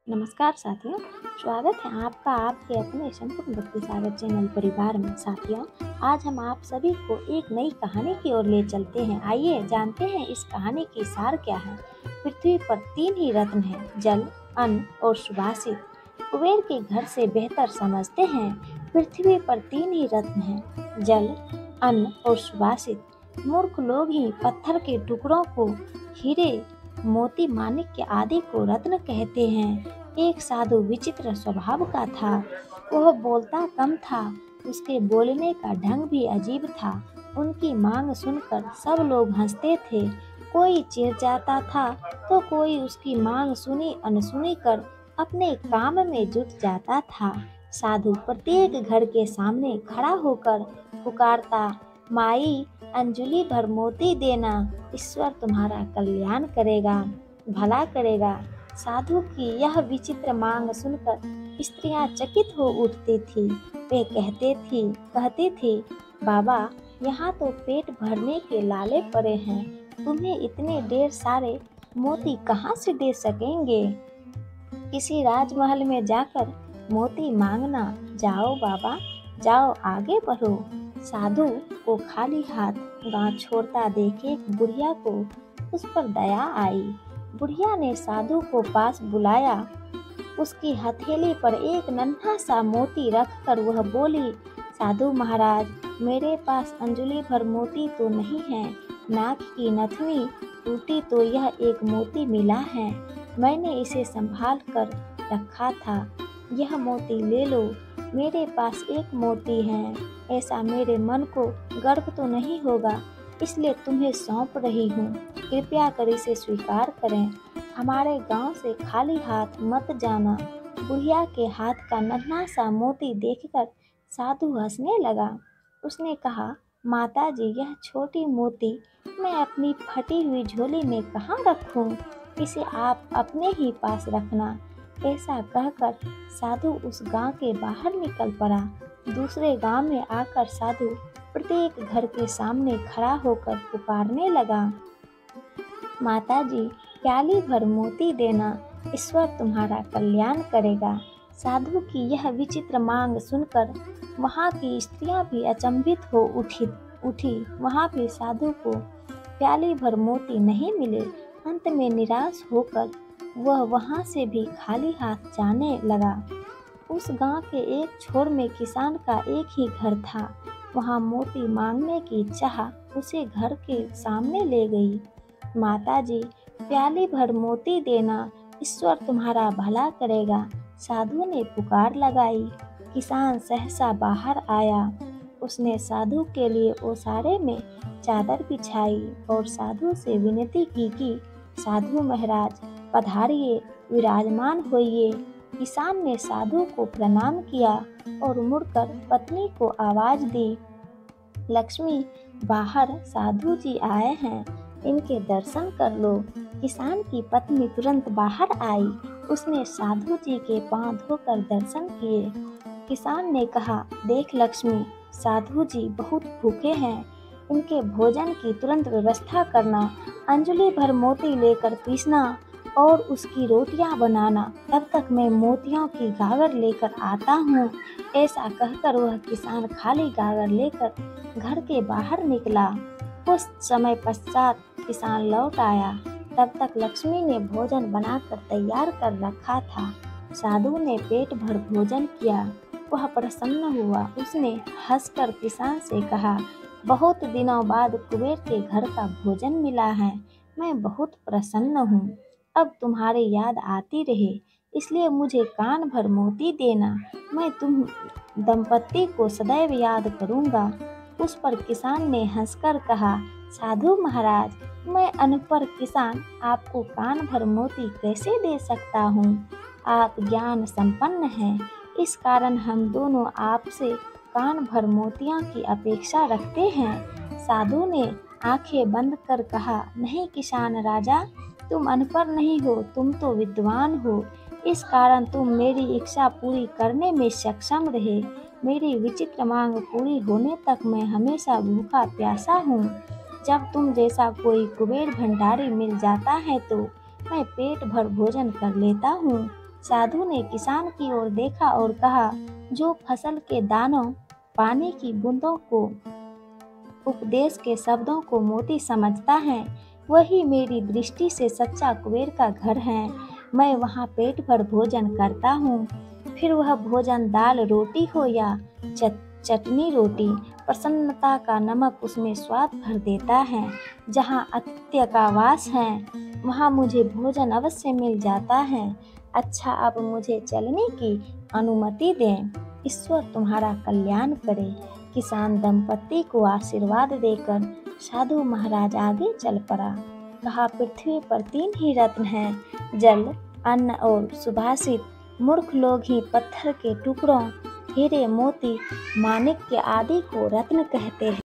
नमस्कार साथियों, स्वागत है आपका आपके अपने संपूर्ण भक्ति सागर चैनल परिवार में। साथियों, आज हम आप सभी को एक नई कहानी की ओर ले चलते हैं। आइए जानते हैं इस कहानी की सार क्या है। पृथ्वी पर 3 ही रत्न हैं, जल, अन्न और सुभाषित। कुबेर के घर से बेहतर समझते हैं। पृथ्वी पर 3 ही रत्न हैं, जल, अन्न और सुभाषित। मूर्ख लोग ही पत्थर के टुकड़ों को हीरे, मोती, माणिक्य आदि को रत्न कहते हैं। एक साधु विचित्र स्वभाव का था। वह बोलता कम था, उसके बोलने का ढंग भी अजीब था। उनकी मांग सुनकर सब लोग हंसते थे। कोई चिढ़ था तो कोई उसकी मांग सुनी अनसुनी कर अपने काम में जुट जाता था। साधु प्रत्येक घर के सामने खड़ा होकर पुकारता, माई अंजलि भर मोती देना, ईश्वर तुम्हारा कल्याण करेगा, भला करेगा। साधु की यह विचित्र मांग सुनकर स्त्रियां चकित हो उठती थी। वे कहती थी, बाबा यहाँ तो पेट भरने के लाले पड़े हैं, तुम्हें इतने ढेर सारे मोती कहाँ से दे सकेंगे। किसी राजमहल में जाकर मोती मांगना। जाओ बाबा, जाओ आगे बढ़ो। साधु को खाली हाथ गांव छोड़ता देख एक बुढ़िया को उस पर दया आई। बुढ़िया ने साधु को पास बुलाया। उसकी हथेली पर एक नन्हा सा मोती रखकर वह बोली, साधु महाराज, मेरे पास अंजलि भर मोती तो नहीं है। नाक की नथनी टूटी तो यह एक मोती मिला है। मैंने इसे संभाल कर रखा था। यह मोती ले लो। मेरे पास एक मोती है। ऐसा मेरे मन को गर्व तो नहीं होगा, इसलिए तुम्हें सौंप रही हूँ। कृपया कर इसे स्वीकार करें। हमारे गांव से खाली हाथ मत जाना। बुढ़िया के हाथ का नन्हा सा मोती देखकर साधु हंसने लगा। उसने कहा, माता जी, यह छोटी मोती मैं अपनी फटी हुई झोली में कहाँ रखूं? इसे आप अपने ही पास रखना। ऐसा कहकर साधु उस गांव के बाहर निकल पड़ा। दूसरे गांव में आकर साधु प्रत्येक घर के सामने खड़ा होकर पुकारने लगा, माता जी, प्याली भर मोती देना, ईश्वर तुम्हारा कल्याण करेगा। साधु की यह विचित्र मांग सुनकर वहां की स्त्रियां भी अचंभित हो उठी। वहां भी साधु को प्याली भर मोती नहीं मिले। अंत में निराश होकर वह वहां से भी खाली हाथ जाने लगा। उस गांव के एक छोर में किसान का एक ही घर था। वहां मोती मांगने की चाह उसे घर के सामने ले गई। माता जी, प्याली भर मोती देना, ईश्वर तुम्हारा भला करेगा। साधु ने पुकार लगाई। किसान सहसा बाहर आया। उसने साधु के लिए ओसारे में चादर बिछाई और साधु से विनती की कि साधु महाराज पधारिए, विराजमान होइए। किसान ने साधु को प्रणाम किया और मुड़कर पत्नी को आवाज दी, लक्ष्मी, बाहर साधु जी आए हैं, इनके दर्शन कर लो। किसान की पत्नी तुरंत बाहर आई। उसने साधु जी के पांव धोकर दर्शन किए। किसान ने कहा, देख लक्ष्मी, साधु जी बहुत भूखे हैं, इनके भोजन की तुरंत व्यवस्था करना। अंजलि भर मोती लेकर पीसना और उसकी रोटियां बनाना। तब तक मैं मोतियों की गागर लेकर आता हूँ। ऐसा कहकर वह किसान खाली गागर लेकर घर के बाहर निकला। कुछ समय पश्चात किसान लौट आया। तब तक लक्ष्मी ने भोजन बनाकर तैयार कर रखा था। साधु ने पेट भर भोजन किया। वह प्रसन्न हुआ। उसने हंसकर किसान से कहा, बहुत दिनों बाद कुबेर के घर का भोजन मिला है। मैं बहुत प्रसन्न हूँ। अब तुम्हारी याद आती रहे, इसलिए मुझे कान भर मोती देना। मैं तुम दंपत्ति को सदैव याद करूँगा। उस पर किसान ने हंसकर कहा, साधु महाराज, मैं अनपढ़ किसान आपको कान भर मोती कैसे दे सकता हूँ। आप ज्ञान संपन्न हैं, इस कारण हम दोनों आपसे कान भर मोतियों की अपेक्षा रखते हैं। साधु ने आंखें बंद कर कहा, नहीं किसान राजा, तुम अनपढ़ नहीं हो, तुम तो विद्वान हो। इस कारण तुम मेरी इच्छा पूरी करने में सक्षम रहे। मेरी विचित्र मांग पूरी होने तक मैं हमेशा भूखा प्यासा हूँ। जब तुम जैसा कोई कुबेर भंडारी मिल जाता है तो मैं पेट भर भोजन कर लेता हूँ साधु ने किसान की ओर देखा और कहा, जो फसल के दानों, पानी की बूंदों को, उपदेश के शब्दों को मोती समझता है, वही मेरी दृष्टि से सच्चा कुबेर का घर है। मैं वहाँ पेट भर भोजन करता हूँ, फिर वह भोजन दाल रोटी हो या चटनी रोटी, प्रसन्नता का नमक उसमें स्वाद भर देता है। जहाँ आतिथ्य का वास है, वहाँ मुझे भोजन अवश्य मिल जाता है। अच्छा, अब मुझे चलने की अनुमति दें। ईश्वर तुम्हारा कल्याण करे। किसान दंपत्ति को आशीर्वाद देकर साधु महाराज आगे चल पड़ा। कहा, पृथ्वी पर 3 ही रत्न हैं, जल, अन्न और सुभाषित। मूर्ख लोग ही पत्थर के टुकड़ों, हीरे, मोती, माणिक्य आदि को रत्न कहते हैं।